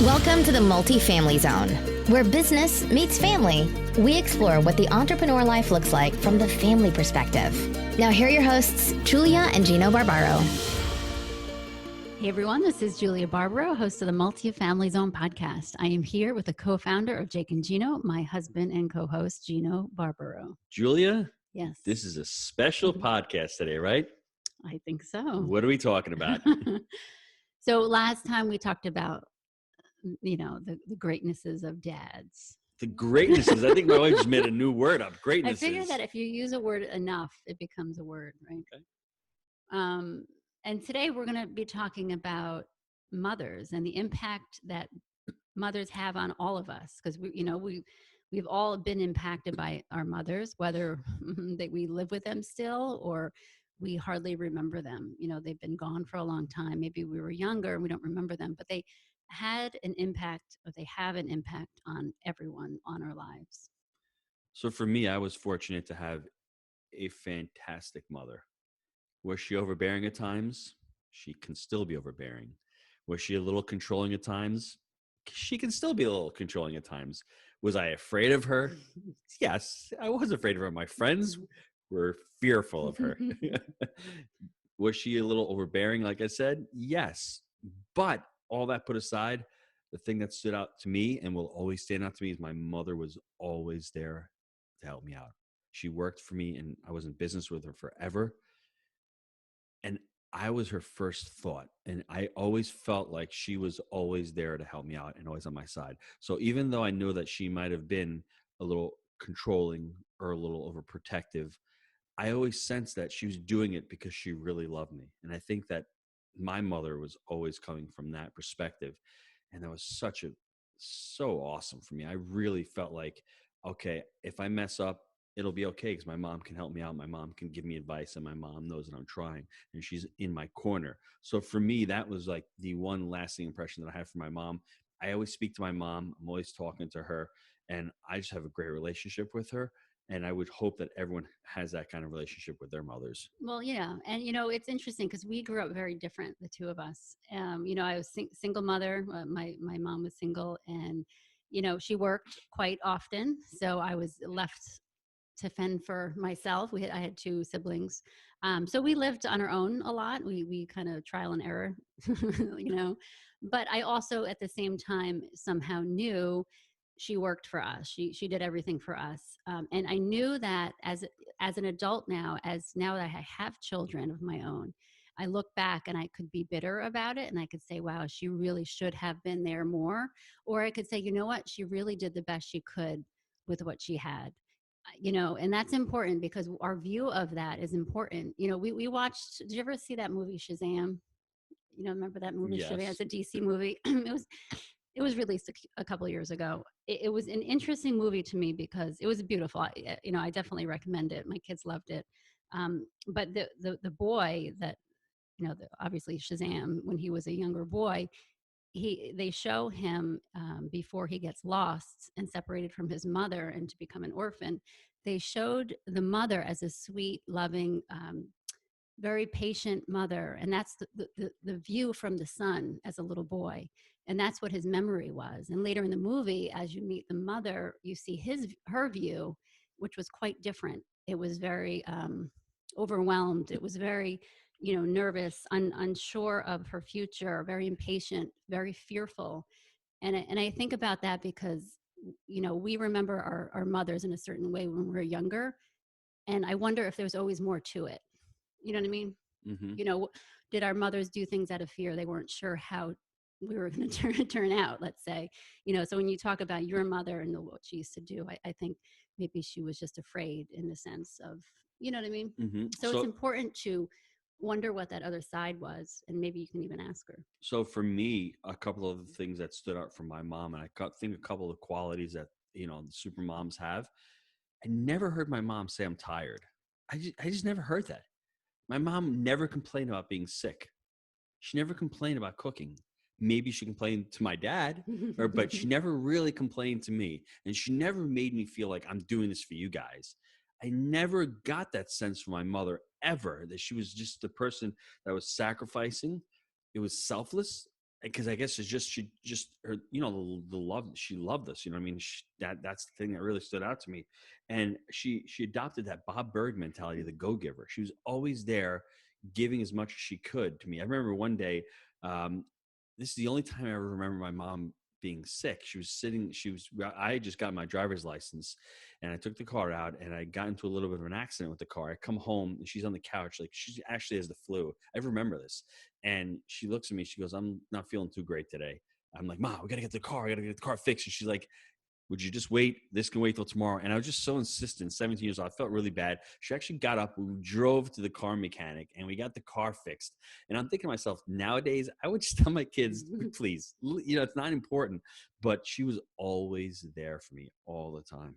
Welcome to the Multifamily Zone, where business meets family. We explore what the entrepreneur life looks like from the family perspective. Now, here are your hosts, Julia and Gino Barbaro. Hey everyone, this is Julia Barbaro, host of the Multifamily Zone podcast. I am here with the co-founder of Jake and Gino, my husband and co-host, Gino Barbaro. Julia? Yes. This is a special podcast today, right? I think so. What are we talking about? So last time we talked about, the greatnesses of dads. The greatnesses. I think my wife just made a new word up. Greatnesses. I figure that if you use a word enough, it becomes a word, right? Okay. And today we're going to be talking about mothers and the impact that mothers have on all of us. Because we've all been impacted by our mothers, whether that we live with them still or we hardly remember them. They've been gone for a long time. Maybe we were younger and we don't remember them, but they had an impact, or they have an impact on everyone, on our lives. So for me, I was fortunate to have a fantastic mother. Was she overbearing at times? She can still be overbearing. Was she a little controlling at times? She can still be a little controlling at times. Was I afraid of her? Yes, I was afraid of her. My friends were fearful of her. Was she a little overbearing, like I said? Yes. But all that put aside, the thing that stood out to me and will always stand out to me is my mother was always there to help me out. She worked for me and I was in business with her forever. And I was her first thought. And I always felt like she was always there to help me out and always on my side. So even though I know that she might have been a little controlling or a little overprotective, I always sensed that she was doing it because she really loved me. And I think that my mother was always coming from that perspective. And that was so awesome for me. I really felt like, okay, if I mess up, it'll be okay because my mom can help me out. My mom can give me advice and my mom knows that I'm trying and she's in my corner. So for me, that was like the one lasting impression that I have for my mom. I always speak to my mom. I'm always talking to her and I just have a great relationship with her. And I would hope that everyone has that kind of relationship with their mothers. Well, yeah. And, it's interesting because we grew up very different, the two of us. I was single mother. My mom was single and, she worked quite often. So I was left to fend for myself. I had two siblings. So we lived on our own a lot. We kind of trial and error, but I also at the same time somehow knew she worked for us. She did everything for us. And I knew that as an adult now that I have children of my own, I look back and I could be bitter about it. And I could say, wow, she really should have been there more. Or I could say, you know what? She really did the best she could with what she had. And that's important because our view of that is important. We watched, did you ever see that movie Shazam? Remember that movie? Yes. Shazam? It's a DC movie. It was released a couple of years ago. It was an interesting movie to me because it was beautiful. I definitely recommend it. My kids loved it. But the boy that, obviously Shazam, when he was a younger boy, they show him before he gets lost and separated from his mother and to become an orphan. They showed the mother as a sweet, loving, very patient mother. And that's the view from the son as a little boy. And that's what his memory was. And later in the movie, as you meet the mother, you see her view, which was quite different. It was very overwhelmed. It was very, nervous, unsure of her future, very impatient, very fearful. And I think about that because, we remember our mothers in a certain way when we were younger. And I wonder if there's always more to it. You know what I mean? Mm-hmm. Did our mothers do things out of fear? They weren't sure how we were going to turn out, let's say. So when you talk about your mother and what she used to do, I think maybe she was just afraid in the sense of, you know what I mean? Mm-hmm. So it's important to wonder what that other side was, and maybe you can even ask her. So for me, a couple of the things that stood out from my mom, and I think a couple of qualities that, the super moms have, I never heard my mom say I'm tired. I just never heard that. My mom never complained about being sick. She never complained about cooking. Maybe she complained to my dad, but she never really complained to me. And she never made me feel like I'm doing this for you guys. I never got that sense from my mother ever, that she was just the person that was sacrificing. It was selfless. because I guess it's just she just her, you know, the love, she loved us, you know what I mean? That's the thing that really stood out to me. And she adopted that Bob Berg mentality, the go-giver. She was always there giving as much as she could to me. I remember one day, um, this is the only time I ever remember my mom being sick. I had just got my driver's license, and I took the car out, and I got into a little bit of an accident with the car. I come home and she's on the couch, like she actually has the flu. I remember this. And she looks at me, she goes, "I'm not feeling too great today." I'm like, "Mom, we gotta get the car. I gotta get the car fixed." And she's like, "Would you just wait? This can wait till tomorrow." And I was just so insistent. 17 years old, I felt really bad. She actually got up. We drove to the car mechanic and we got the car fixed. And I'm thinking to myself, nowadays, I would just tell my kids, please, you know, it's not important. But she was always there for me all the time.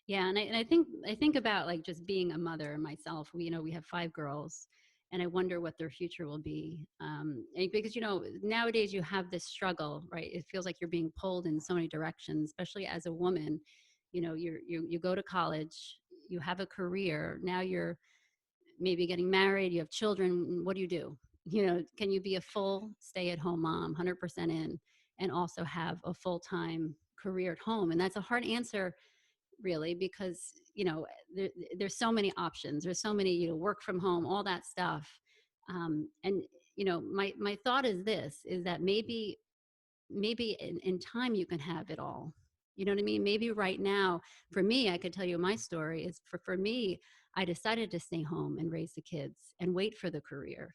Yeah, and I think about like just being a mother myself. We have 5 girls, and I wonder what their future will be. And because nowadays you have this struggle, right? It feels like you're being pulled in so many directions, especially as a woman. You go to college, you have a career. Now you're maybe getting married, you have children. What do you do? Can you be a full stay-at-home mom, 100% in, and also have a full-time career at home? And that's a hard answer really, because there's so many options, there's so many, work from home, all that stuff. And my thought is this, is that maybe in time you can have it all. You know what I mean? Maybe right now, for me, I could tell you my story is for me, I decided to stay home and raise the kids and wait for the career.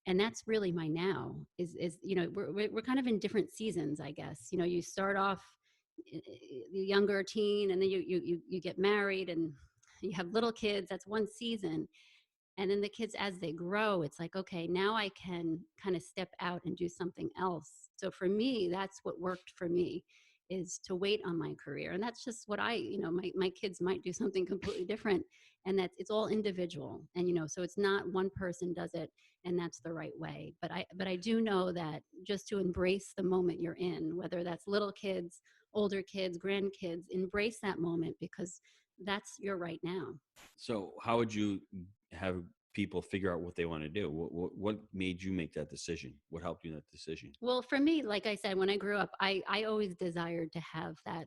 And that's really my now is we're kind of in different seasons, I guess. You start off younger teen, and then you get married and you have little kids. That's one season. And then the kids, as they grow, it's like, okay, now I can kind of step out and do something else. So for me, that's what worked for me, is to wait on my career. And that's just what my kids might do something completely different. And it's all individual. And, so it's not one person does it and that's the right way. But I do know that just to embrace the moment you're in, whether that's little kids, older kids, grandkids, embrace that moment, because that's your right now. So how would you have people figure out what they want to do? What made you make that decision? What helped you in that decision? Well, for me, like I said, when I grew up, I always desired to have that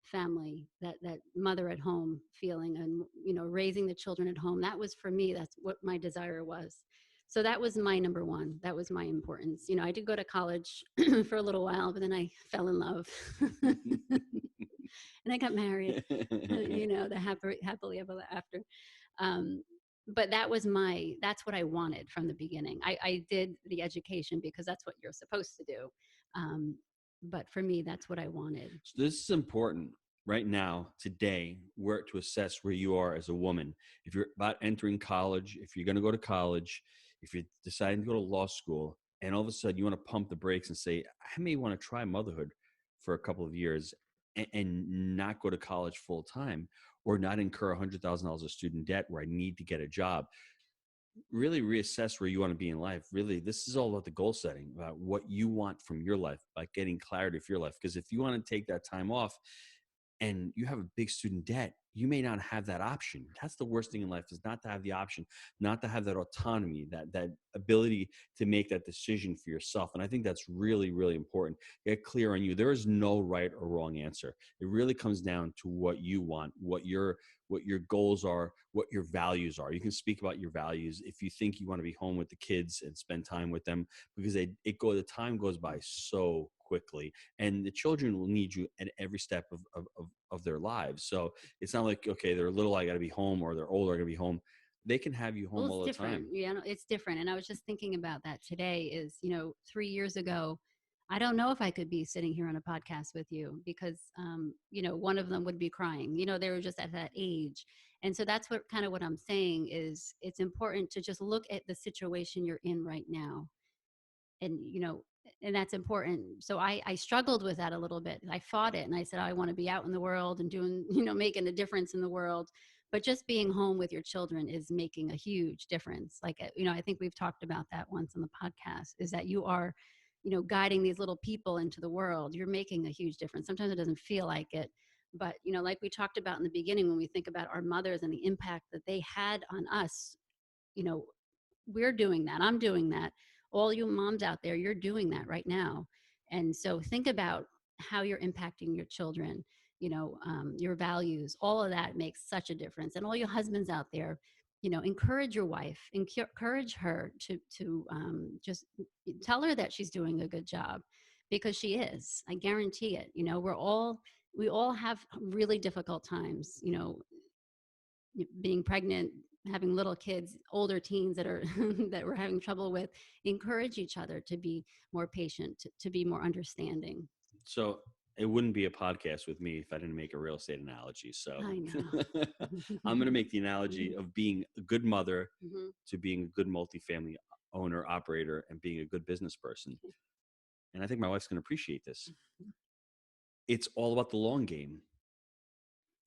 family, that mother at home feeling, and raising the children at home. That was, for me, that's what my desire was. So that was my number one. That was my importance. I did go to college for a little while, but then I fell in love. And I got married, the happily ever after. Um, but that's what I wanted from the beginning. I did the education because that's what you're supposed to do. But for me, that's what I wanted. So this is important right now, today, where to assess where you are as a woman. If you're about entering college, if you're going to go to college, if you're deciding to go to law school, and all of a sudden you want to pump the brakes and say, I may want to try motherhood for a couple of years and not go to college full time, or not incur $100,000 of student debt where I need to get a job. Really reassess where you want to be in life. Really, this is all about the goal setting, about what you want from your life, about getting clarity for your life. Because if you want to take that time off and you have a big student debt, you may not have that option. That's the worst thing in life, is not to have the option, not to have that autonomy, that ability to make that decision for yourself. And I think that's really, really important. Get clear on you. There is no right or wrong answer. It really comes down to what you want, what your goals are, what your values are. You can speak about your values if you think you want to be home with the kids and spend time with them, because the time goes by so quickly, and the children will need you at every step of their lives. So it's not like, okay, they're little, I got to be home, or they're older, I got to be home. They can have you home all the time. It's different. And I was just thinking about that today is, 3 years ago, I don't know if I could be sitting here on a podcast with you because, one of them would be crying. They were just at that age. And so that's what I'm saying is it's important to just look at the situation you're in right now. And that's important. So I struggled with that a little bit. I fought it and I said, I want to be out in the world and doing, making a difference in the world. But just being home with your children is making a huge difference. Like, I think we've talked about that once on the podcast, is that you are, guiding these little people into the world. You're making a huge difference. Sometimes it doesn't feel like it. But, like we talked about in the beginning, when we think about our mothers and the impact that they had on us, we're doing that. I'm doing that. All you moms out there, you're doing that right now. And so think about how you're impacting your children, your values. All of that makes such a difference. And all your husbands out there, encourage your wife, encourage her to just tell her that she's doing a good job, because she is. I guarantee it. We all have really difficult times, being pregnant, having little kids, older teens that are that we're having trouble with. Encourage each other to be more patient, to be more understanding. So it wouldn't be a podcast with me if I didn't make a real estate analogy. So I know. I'm going to make the analogy of being a good mother Mhm. to being a good multifamily owner, operator, and being a good business person. And I think my wife's going to appreciate this. It's all about the long game.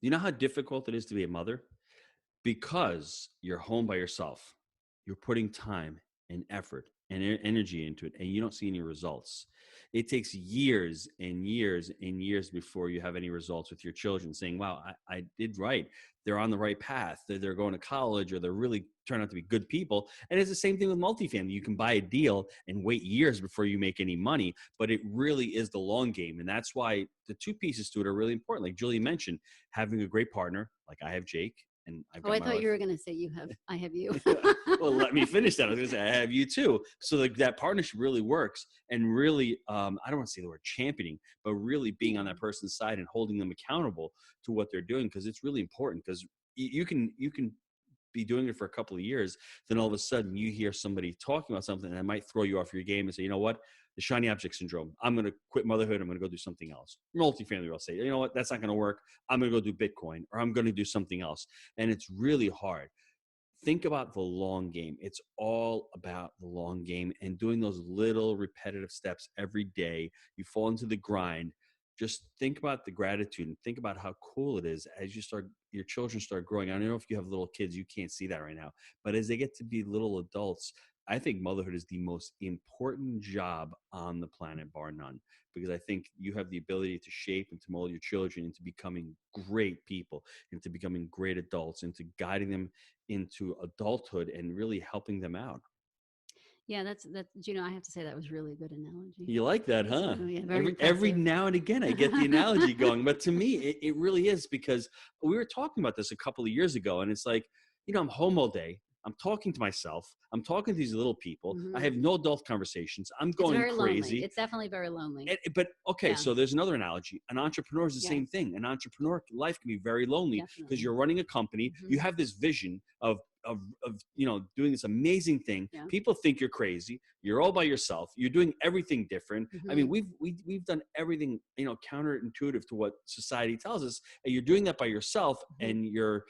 You know how difficult it is to be a mother? Because you're home by yourself. You're putting time and effort and energy into it, and you don't see any results. It takes years and years and years before you have any results with your children saying, wow, I did right. They're on the right path. They're going to college, or they're really turn out to be good people. And it's the same thing with multifamily. You can buy a deal and wait years before you make any money, but it really is the long game. And that's why the two pieces to it are really important. Like Julie mentioned, having a great partner, like I have Jake, and I've Oh, got I my thought wife. you were going to say I have you. Well, let me finish that. I was going to say I have you too. So like that partnership really works, and really, I don't want to say the word championing, but really being on that person's side and holding them accountable to what they're doing, because it's really important. Because you can be doing it for a couple of years, then all of a sudden you hear somebody talking about something that might throw you off your game and say, you know what? The shiny object syndrome. I'm going to quit motherhood. I'm going to go do something else. Multifamily will say, you know what? That's not going to work. I'm going to go do Bitcoin, or I'm going to do something else. And it's really hard. Think about the long game. It's all about the long game and doing those little repetitive steps every day. You fall into the grind. Just think about the gratitude and think about how cool it is as your children start growing. I don't know if you have little kids, you can't see that right now, but as they get to be little adults, I think motherhood is the most important job on the planet, bar none, because I think you have the ability to shape and to mold your children into becoming great people, into becoming great adults, into guiding them into adulthood and really helping them out. Yeah, that's Gino, I have to say that was really a good analogy. You like that, huh? So, yeah, very Every impressive. now and again, I get the analogy going, but to me, it really is, because we were talking about this a couple of years ago, and it's like, I'm home all day. I'm talking to myself. I'm talking to these little people. I Mhm. have no adult conversations. I'm It's going very lonely. crazy. It's definitely very lonely. But okay, Yeah. so there's another analogy. An entrepreneur is the same Yes. thing. An entrepreneur life can be very lonely because Definitely. you're running a company. Mhm. You have this vision of doing this amazing thing. Yeah. People think you're crazy. You're all by yourself. You're doing everything different. I mean, Mhm. we've done everything counterintuitive to what society tells us, and you're doing that by yourself, Mhm. and you're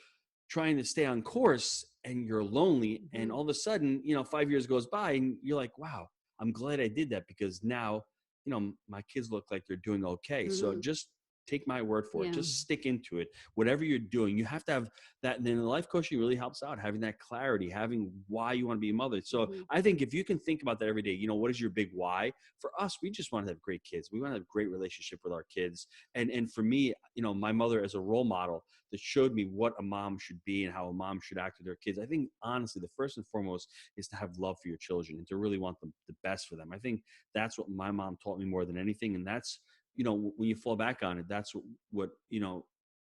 trying to stay on course, and you're lonely, and Mhm. all of a sudden 5 years goes by and you're like, wow, I'm glad I did that, because now my kids look like they're doing okay. So Mhm. just take my word for it. Yeah. Just stick into it. Whatever you're doing, you have to have that. And then the life coaching really helps out, having that clarity, having why you want to be a mother. So Mhm. I think if you can think about that every day, what is your big why? For us, we just want to have great kids. We want to have a great relationship with our kids. And for me, my mother as a role model that showed me what a mom should be and how a mom should act with their kids. I think honestly, the first and foremost is to have love for your children and to really want the best for them. I think that's what my mom taught me more than anything. And that's, when you fall back on it, that's what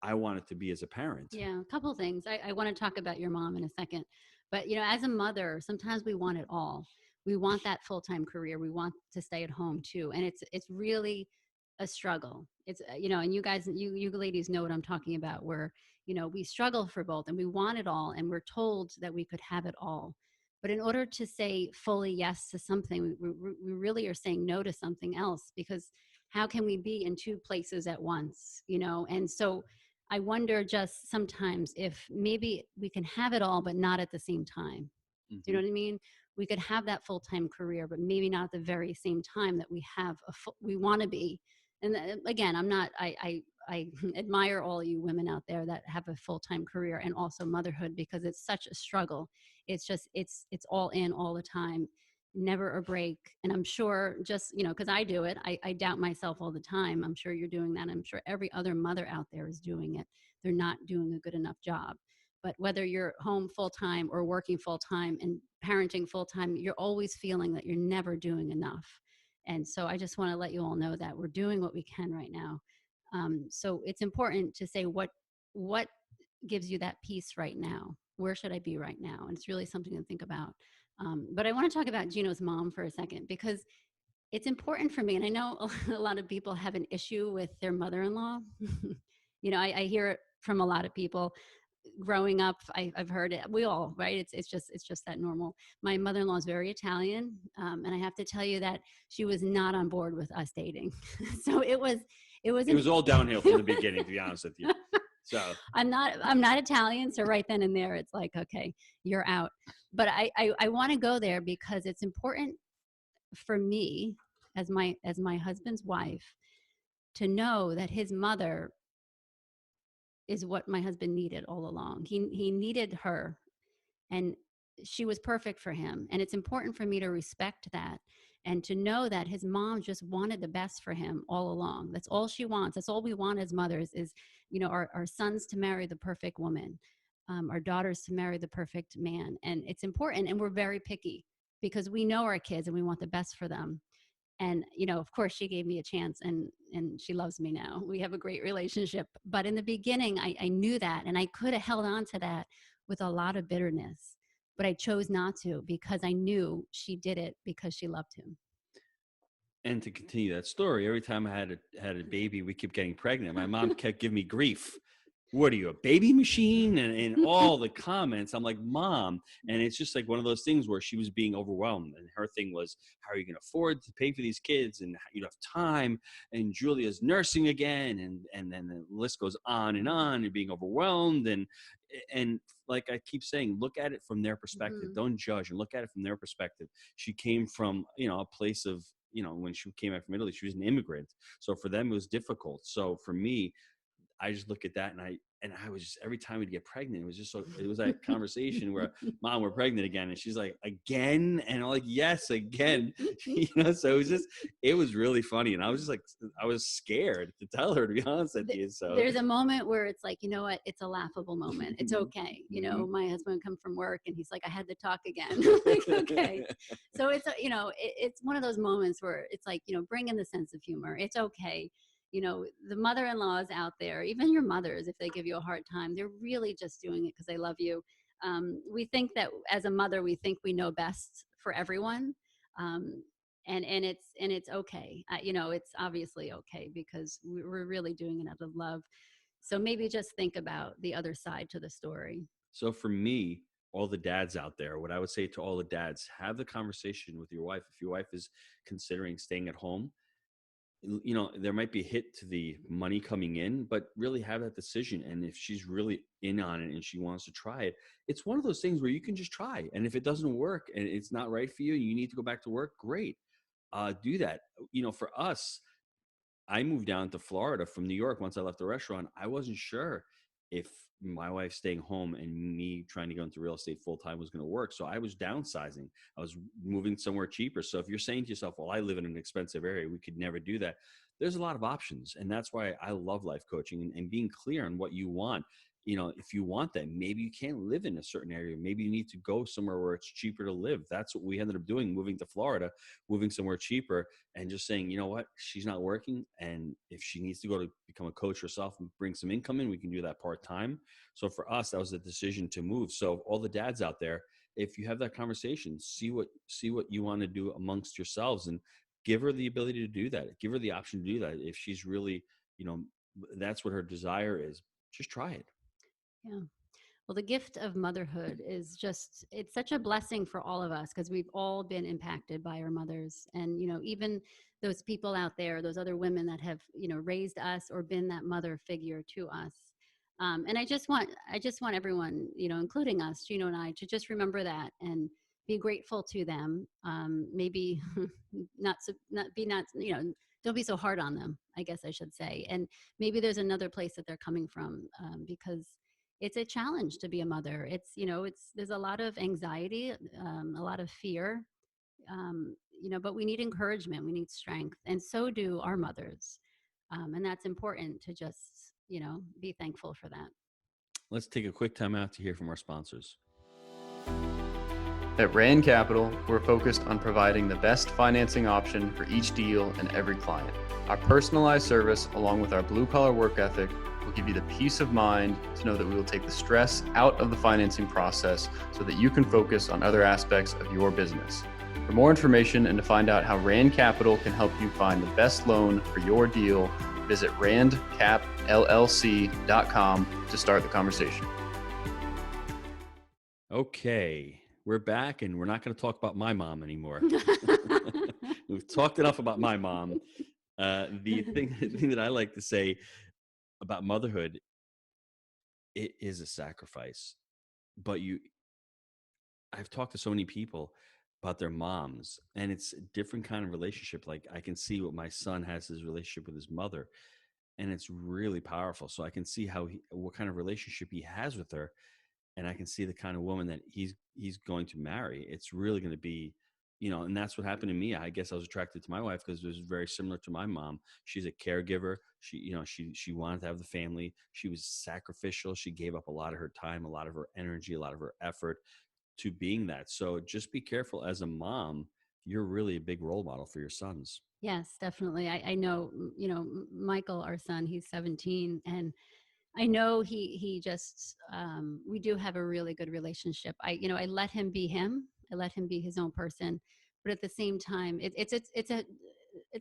I wanted to be as a parent. Yeah, a couple things. I want to talk about your mom in a second, but as a mother, sometimes we want it all. We want that full-time career. We want to stay at home too, and it's really a struggle. It's and you guys, you ladies know what I'm talking about. Where we struggle for both, and we want it all, and we're told that we could have it all. But in order to say fully yes to something, we really are saying no to something else, because how can we be in two places at once? And so I wonder just sometimes if maybe we can have it all, but not at the same time. Do you Mm-hmm. know what I mean? We could have that full-time career, but maybe not at the very same time that we have we want to be. And again, I admire all you women out there that have a full-time career and also motherhood, because it's such a struggle. It's just, it's all in all the time, never a break. And I'm sure just, because I do it, I doubt myself all the time. I'm sure you're doing that. I'm sure every other mother out there is doing it. They're not doing a good enough job. But whether you're home full time or working full time and parenting full time, you're always feeling that you're never doing enough. And so I just want to let you all know that we're doing what we can right now. So it's important to say what gives you that peace right now. Where should I be right now? And it's really something to think about. But I want to talk about Gino's mom for a second, because it's important for me. And I know a lot of people have an issue with their mother-in-law. I hear it from a lot of people. Growing up, I've heard it. We all, right? It's just that normal. My mother-in-law is very Italian, and I have to tell you that she was not on board with us dating. So it was all downhill from the beginning, to be honest with you. So I'm not Italian, so right then and there, it's like, okay, you're out. But I want to go there because it's important for me as my husband's wife to know that his mother is what my husband needed all along. He needed her, and she was perfect for him. And it's important for me to respect that and to know that his mom just wanted the best for him all along. That's all she wants. That's all we want as mothers is, our sons to marry the perfect woman, our daughters to marry the perfect man. And it's important. And we're very picky because we know our kids and we want the best for them. And of course she gave me a chance, and she loves me now. We have a great relationship, but in the beginning I knew that, and I could have held on to that with a lot of bitterness, but I chose not to because I knew she did it because she loved him. And to continue that story, every time I had a baby, we kept getting pregnant. My mom kept giving me grief. What are you, a baby machine? And all the comments. I'm like, Mom. And it's just like one of those things where she was being overwhelmed. And her thing was, how are you going to afford to pay for these kids? And you don't have time. And Julia's nursing again. And then the list goes on and being overwhelmed. And like I keep saying, look at it from their perspective. Mm-hmm. Don't judge, and look at it from their perspective. She came from, a place of, when she came back from Italy, she was an immigrant. So for them, it was difficult. So for me, I just look at that and I was just, every time we'd get pregnant, it was that conversation where, Mom, we're pregnant again. And she's like, again? And I'm like, yes, again. So it was really funny. And I was just like, I was scared to tell her, to be honest with you. So there's a moment where it's like, you know what? It's a laughable moment. It's okay. My husband would come from work and he's like, I had to talk again. Like, okay. So it's, it's one of those moments where it's like, bring in the sense of humor. It's okay. The mother-in-laws out there, even your mothers, if they give you a hard time, they're really just doing it because they love you. We think that as a mother, we think we know best for everyone. And it's okay. It's obviously okay because we're really doing it out of love. So maybe just think about the other side to the story. So for me, all the dads out there, what I would say to all the dads, have the conversation with your wife. If your wife is considering staying at home, there might be a hit to the money coming in, but really have that decision. And if she's really in on it and she wants to try it, it's one of those things where you can just try. And if it doesn't work and it's not right for you, you need to go back to work, great. Do that. For us, I moved down to Florida from New York. Once I left the restaurant, I wasn't sure if my wife staying home and me trying to go into real estate full time was going to work. So I was downsizing. I was moving somewhere cheaper. So if you're saying to yourself, well, I live in an expensive area, we could never do that. There's a lot of options. And that's why I love life coaching and being clear on what you want. If you want that, maybe you can't live in a certain area. Maybe you need to go somewhere where it's cheaper to live. That's what we ended up doing, moving to Florida, moving somewhere cheaper, and just saying, you know what, she's not working. And if she needs to go to become a coach herself and bring some income in, we can do that part-time. So for us, that was the decision to move. So all the dads out there, if you have that conversation, see what you want to do amongst yourselves and give her the ability to do that. Give her the option to do that. If she's really, that's what her desire is, just try it. Yeah. Well, the gift of motherhood is it's such a blessing for all of us because we've all been impacted by our mothers. And, even those people out there, those other women that have, raised us or been that mother figure to us. And I just want everyone, including us, Gino and I, to just remember that and be grateful to them. Maybe don't be so hard on them, I guess I should say. And maybe there's another place that they're coming from because it's a challenge to be a mother. There's a lot of anxiety, a lot of fear, but we need encouragement, we need strength, and so do our mothers. And that's important to just, be thankful for that. Let's take a quick time out to hear from our sponsors. At Rand Capital, we're focused on providing the best financing option for each deal and every client. Our personalized service, along with our blue-collar work ethic, will give you the peace of mind to know that we will take the stress out of the financing process so that you can focus on other aspects of your business. For more information and to find out how Rand Capital can help you find the best loan for your deal, visit randcapllc.com to start the conversation. Okay, we're back, and we're not going to talk about my mom anymore. We've talked enough about my mom. The thing that I like to say about motherhood, it is a sacrifice. But I've talked to so many people about their moms, and it's a different kind of relationship. Like, I can see what my son has his relationship with his mother, and it's really powerful. So I can see what kind of relationship he has with her, and I can see the kind of woman that he's going to marry. It's really going to be, and that's what happened to me. I guess I was attracted to my wife because it was very similar to my mom. She's a caregiver. She wanted to have the family. She was sacrificial. She gave up a lot of her time, a lot of her energy, a lot of her effort to being that. So just be careful as a mom. You're really a big role model for your sons. Yes, definitely. I know, Michael, our son, he's 17, and I know he just we do have a really good relationship. I let him be him. I let him be his own person, but at the same time, it's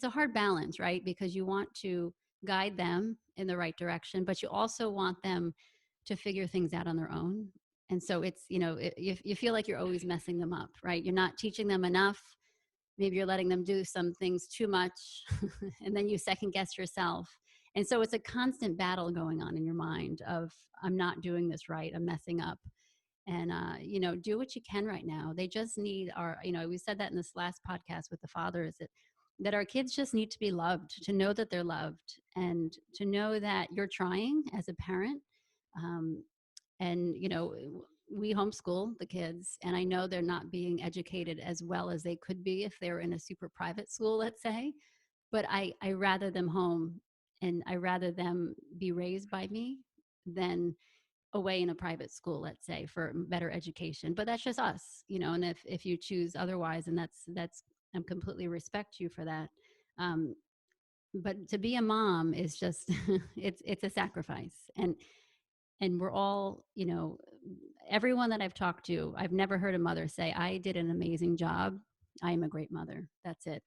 a hard balance, right? Because you want to guide them in the right direction, but you also want them to figure things out on their own. And so it's you feel like you're always messing them up, right? You're not teaching them enough. Maybe you're letting them do some things too much, and then you second guess yourself. And so it's a constant battle going on in your mind of, I'm not doing this right, I'm messing up. And do what you can right now. They just need we said that in this last podcast with the fathers, that our kids just need to be loved, to know that they're loved, and to know that you're trying as a parent. um, and we homeschool the kids, and I know they're not being educated as well as they could be if they were in a super private school, let's say. But I rather them home, and I rather them be raised by me than away in a private school, let's say, for better education. But that's just us, and if you choose otherwise, and that's I completely respect you for that. um, but to be a mom is just it's a sacrifice. And we're all, everyone that I've talked to, I've never heard a mother say, I did an amazing job, I am a great mother. That's it.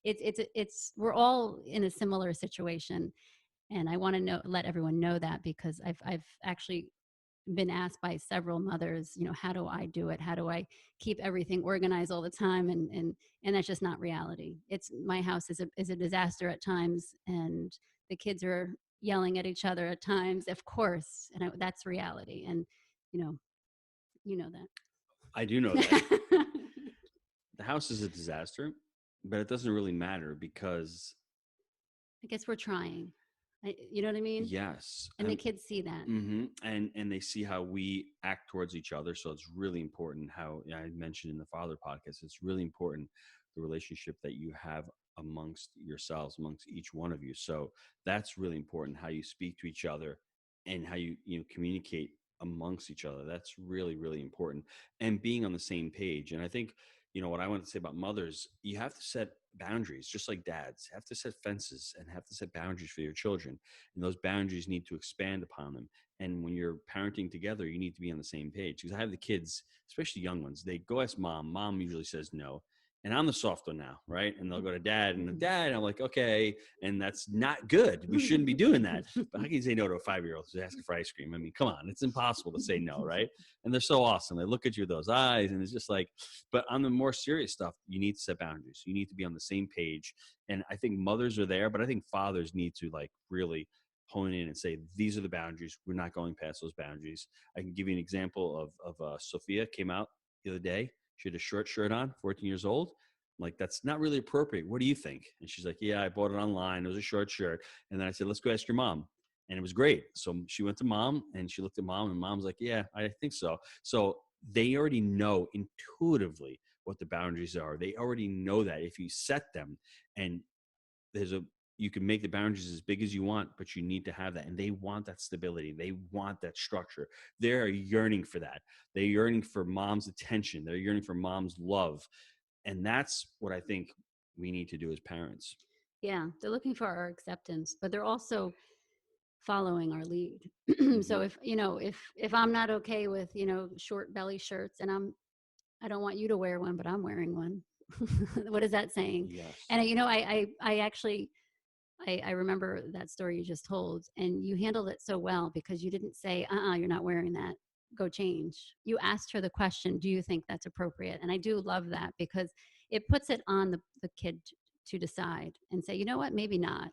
It's we're all in a similar situation. And I want to let everyone know that, because I've actually been asked by several mothers, how do I do it? How do I keep everything organized all the time? And that's just not reality. It's my house is a disaster at times, and the kids are yelling at each other at times, of course, and that's reality. And you know, that. I do know that. The house is a disaster, but it doesn't really matter because I guess we're trying. You know what I mean? yes, And the kids see that. and they see how we act towards each other. So it's really important how I mentioned in the father podcast. It's really important the relationship that you have amongst yourselves, amongst each one of you. So that's really important, how you speak to each other and how you communicate amongst each other. That's really, really important, and being on the same page. And I think what I want to say about mothers, you have to set boundaries, just like dads have to set fences and have to set boundaries for your children. And those boundaries need to expand upon them. And when you're parenting together, you need to be on the same page. Because I have the kids, especially young ones, they go ask mom. Mom usually says no. And I'm the soft one now, right? And they'll go to dad, and dad, I'm like, okay. And that's not good. We shouldn't be doing that. But how can you say no to a 5-year-old who's asking for ice cream? I mean, come on, it's impossible to say no, right? And they're so awesome. They look at you with those eyes, and it's just like, but on the more serious stuff, you need to set boundaries. You need to be on the same page. And I think mothers are there, but I think fathers need to really hone in and say, these are the boundaries. We're not going past those boundaries. I can give you an example of Sophia came out the other day. She had a short shirt on, 14 years old. I'm like, that's not really appropriate. What do you think? And she's like, yeah, I bought it online. It was a short shirt. And then I said, let's go ask your mom. And it was great. So she went to mom and she looked at mom, and mom's like, yeah, I think so. So they already know intuitively what the boundaries are. They already know that if you set them, and there's a you can make the boundaries as big as you want, but you need to have that. And they want that stability. They want that structure. They're yearning for that. They're yearning for mom's attention. They're yearning for mom's love. And that's what I think we need to do as parents. Yeah, they're looking for our acceptance, but they're also following our lead. So if I'm not okay with, short belly shirts, and I don't want you to wear one, but I'm wearing one. What is that saying? Yes. And I actually I remember that story you just told, and you handled it so well because you didn't say, you're not wearing that. Go change. You asked her the question, do you think that's appropriate? And I do love that because it puts it on the kid to decide and say, you know what, maybe not.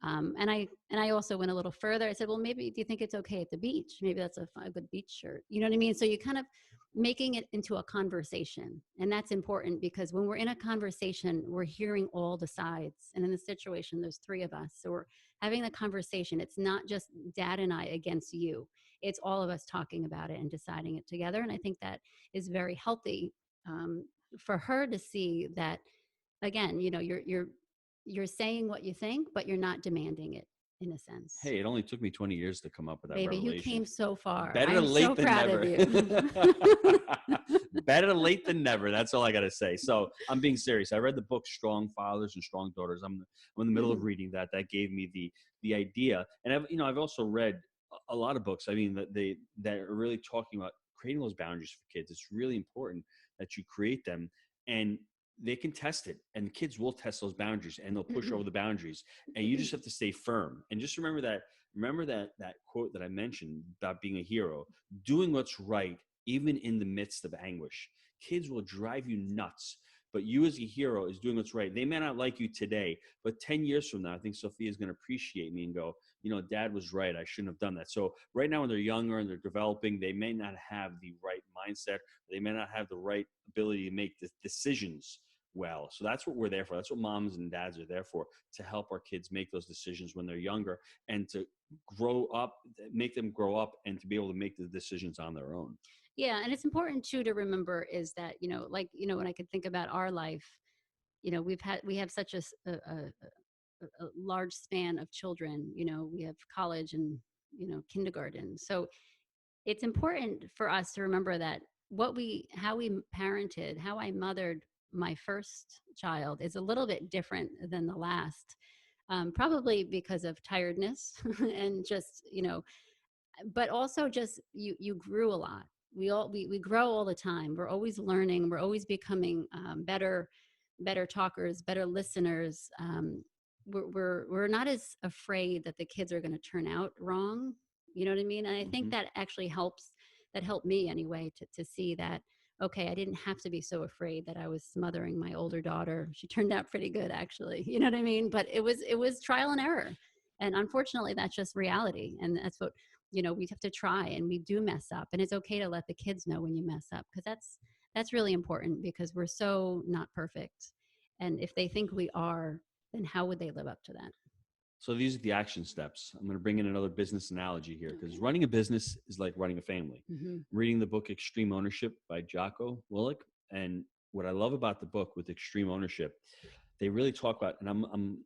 And I also went a little further. I said, well, maybe, do you think it's okay at the beach? Maybe that's a good beach shirt. You know what I mean? So you kind of making it into a conversation. And that's important because when we're in a conversation, we're hearing all the sides. And in this situation, there's 3 of us. So we're having the conversation. It's not just dad and I against you. It's all of us talking about it and deciding it together. And I think that is very healthy for her to see that, again, you're saying what you think, but you're not demanding it in a sense. Hey, it only took me 20 years to come up with that Baby, revelation. you came so far. Better I'm late so than proud never. of you. Better late than never. That's all I got to say. So I'm being serious. I read the book Strong Fathers and Strong Daughters. I'm in the middle of reading that. That gave me the idea. And I've also read a lot of books. I mean, that are really talking about creating those boundaries for kids. It's really important that you create them, and they can test it, and kids will test those boundaries, and they'll push over the boundaries, and you just have to stay firm. And just remember that quote that I mentioned about being a hero, doing what's right even in the midst of anguish. Kids will drive you nuts, but you as a hero is doing what's right. They may not like you today, but 10 years from now, I think Sophia is going to appreciate me and go, dad was right. I shouldn't have done that. So right now when they're younger and they're developing, they may not have the right mindset. They may not have the right ability to make the decisions well. So that's what we're there for. That's what moms and dads are there for, to help our kids make those decisions when they're younger and to make them grow up and to be able to make the decisions on their own. Yeah. And it's important too to remember is that, when I could think about our life, we have such a large span of children, we have college and, kindergarten. So it's important for us to remember that how we parented, how I mothered my first child is a little bit different than the last, probably because of tiredness and just, but also just you grew a lot. We grow all the time. We're always learning. We're always becoming better talkers, better listeners. We're not as afraid that the kids are going to turn out wrong. You know what I mean? And I think that actually helps. That helped me anyway to see that, okay, I didn't have to be so afraid that I was smothering my older daughter. She turned out pretty good, actually. You know what I mean? But it was trial and error. And unfortunately, that's just reality. And that's what, we have to try, and we do mess up. And it's okay to let the kids know when you mess up, because that's really important, because we're so not perfect. And if they think we are, then how would they live up to that? So these are the action steps. I'm going to bring in another business analogy here, because running a business is like running a family. Reading the book Extreme Ownership by Jocko Willink. And what I love about the book with Extreme Ownership, they really talk about, and I'm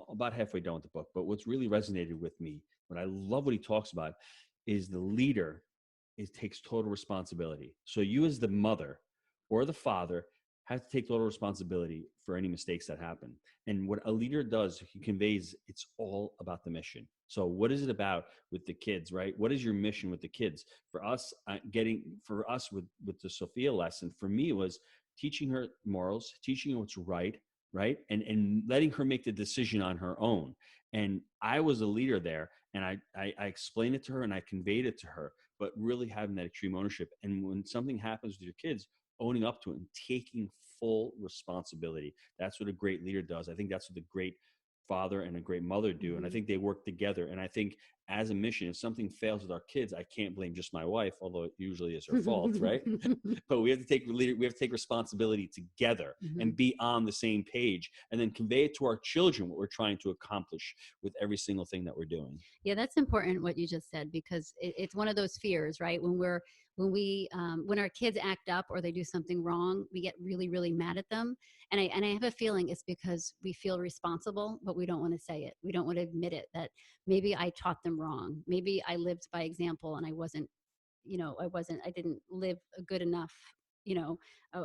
about halfway done with the book, but what's really resonated with me, what I love what he talks about, is the leader takes total responsibility. So you as the mother or the father have to take total responsibility for any mistakes that happen. And what a leader does, he conveys, it's all about the mission. So what is it about with the kids, right? What is your mission with the kids? For us, with the Sophia lesson, for me, it was teaching her morals, teaching her what's right? And letting her make the decision on her own. And I was a leader there, and I explained it to her and I conveyed it to her, but really having that extreme ownership. And when something happens with your kids, owning up to it and taking full responsibility. That's what a great leader does. I think that's what the great father and a great mother do. And I think they work together. And I think as a mission, if something fails with our kids, I can't blame just my wife, although it usually is her fault, right? But we have to take responsibility together and be on the same page, and then convey it to our children what we're trying to accomplish with every single thing that we're doing. Yeah, that's important what you just said, because it's one of those fears, right? When when our kids act up or they do something wrong, we get really, really mad at them. And I have a feeling it's because we feel responsible, but we don't want to say it. We don't want to admit it, that maybe I taught them wrong. Maybe I lived by example and I didn't live a good enough,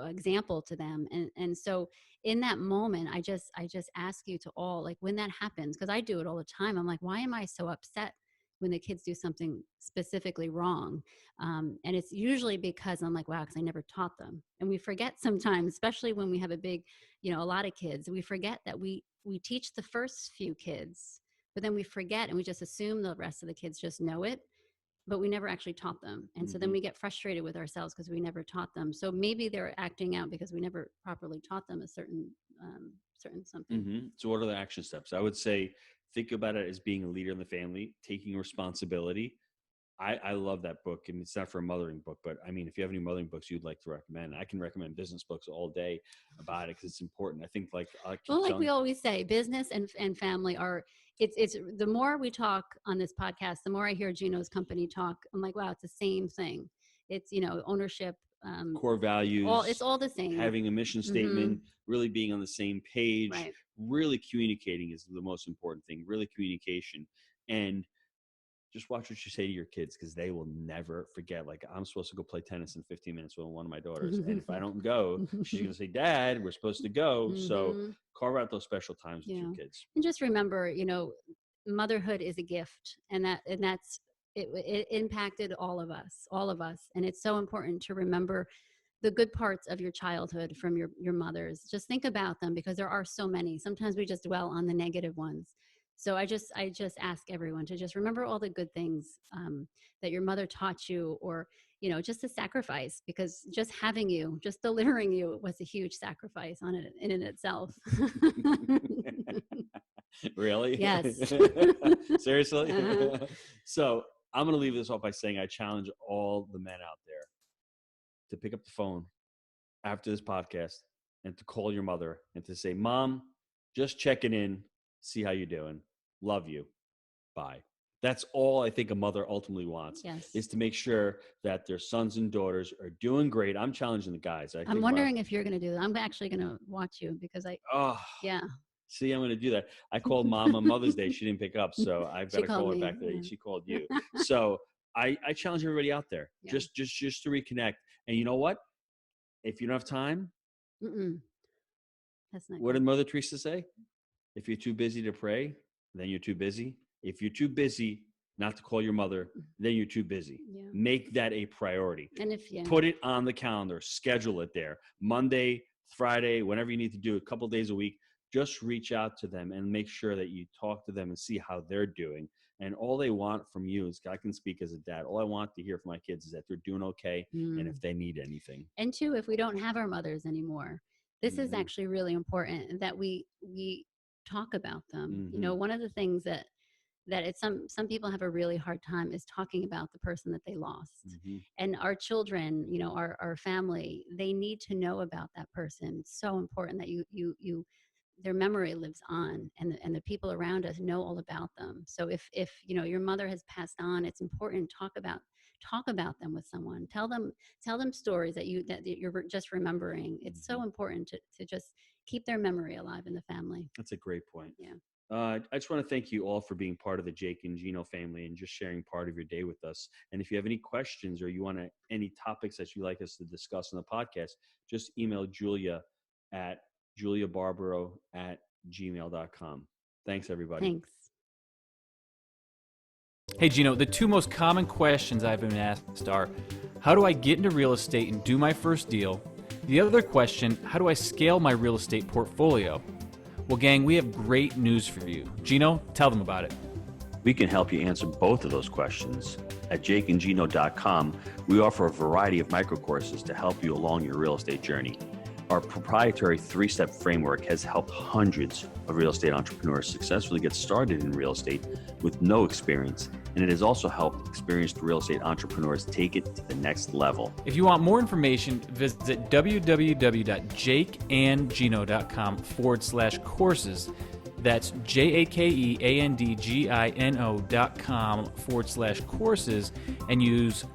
example to them. And so in that moment, I just ask you to all, like, when that happens, because I do it all the time. I'm like, why am I so upset when the kids do something specifically wrong? And it's usually because I'm like, wow, because I never taught them. And we forget sometimes, especially when we have a lot of kids, we forget that we teach the first few kids, but then we forget and we just assume the rest of the kids just know it, but we never actually taught them. And so then we get frustrated with ourselves because we never taught them. So maybe they're acting out because we never properly taught them a certain something. So what are the action steps? I would say, think about it as being a leader in the family, taking responsibility. I love that book. And it's not for a mothering book, but I mean, if you have any mothering books you'd like to recommend, I can recommend business books all day about it because it's important. I think like we always say, business and family are, it's the more we talk on this podcast, the more I hear Gino's company talk, I'm like, wow, it's the same thing. It's, ownership, core values, it's all the same. Having a mission statement, really being on the same page, right. Really communicating is the most important thing, really communication. And just watch what you say to your kids, because they will never forget. Like, I'm supposed to go play tennis in 15 minutes with one of my daughters. And if I don't go, she's going to say, Dad, we're supposed to go. So carve out those special times with your kids. And just remember, motherhood is a gift, and that's it impacted all of us. And it's so important to remember the good parts of your childhood from your mothers. Just think about them, because there are so many. Sometimes we just dwell on the negative ones. So I just ask everyone to just remember all the good things that your mother taught you, or, just the sacrifice, because just having you, just delivering you was a huge sacrifice in itself. Really? Yes. Seriously? So I'm going to leave this off by saying I challenge all the men out there to pick up the phone after this podcast and to call your mother and to say, Mom, just checking in, see how you're doing. Love you. Bye. That's all I think a mother ultimately wants, is to make sure that their sons and daughters are doing great. I'm challenging the guys. I'm wondering if you're going to do that. I'm actually going to watch you, because See, I'm going to do that. I called Mom on Mother's Day. She didn't pick up, so I've got to call her back today. She called you. So I challenge everybody out there just to reconnect. And you know what? If you don't have time, that's not what did Mother Teresa say? If you're too busy to pray, then you're too busy. If you're too busy not to call your mother, then you're too busy. Yeah. Make that a priority. And put it on the calendar, schedule it there. Monday, Friday, whenever you need to do it, a couple of days a week, just reach out to them and make sure that you talk to them and see how they're doing. And all they want from you is, I can speak as a dad, all I want to hear from my kids is that they're doing okay and if they need anything. And two, if we don't have our mothers anymore, this is actually really important that we talk about them. One of the things that some people have a really hard time is talking about the person that they lost. And our children, our family, they need to know about that person. It's so important that you their memory lives on, and the people around us know all about them. So if your mother has passed on, it's important to talk about them with someone. Tell them stories that you're just remembering. It's so important to just keep their memory alive in the family. That's a great point. Yeah. I just want to thank you all for being part of the Jake and Gino family and just sharing part of your day with us. And if you have any questions or you want any topics that you'd like us to discuss on the podcast, just email Julia at juliabarbaro@gmail.com. Thanks, everybody. Thanks. Hey, Gino, the two most common questions I've been asked are, how do I get into real estate and do my first deal? The other question, how do I scale my real estate portfolio? Well, gang, we have great news for you. Gino, tell them about it. We can help you answer both of those questions. At jakeandgino.com, we offer a variety of micro courses to help you along your real estate journey. Our proprietary 3-step framework has helped hundreds of real estate entrepreneurs successfully get started in real estate with no experience, and it has also helped experienced real estate entrepreneurs take it to the next level. If you want more information, visit www.jakeandgino.com/courses. That's JAKEANDGINO.com/courses, and use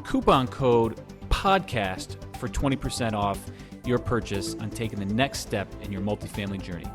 coupon code PODCAST for 20% off your purchase on taking the next step in your multifamily journey.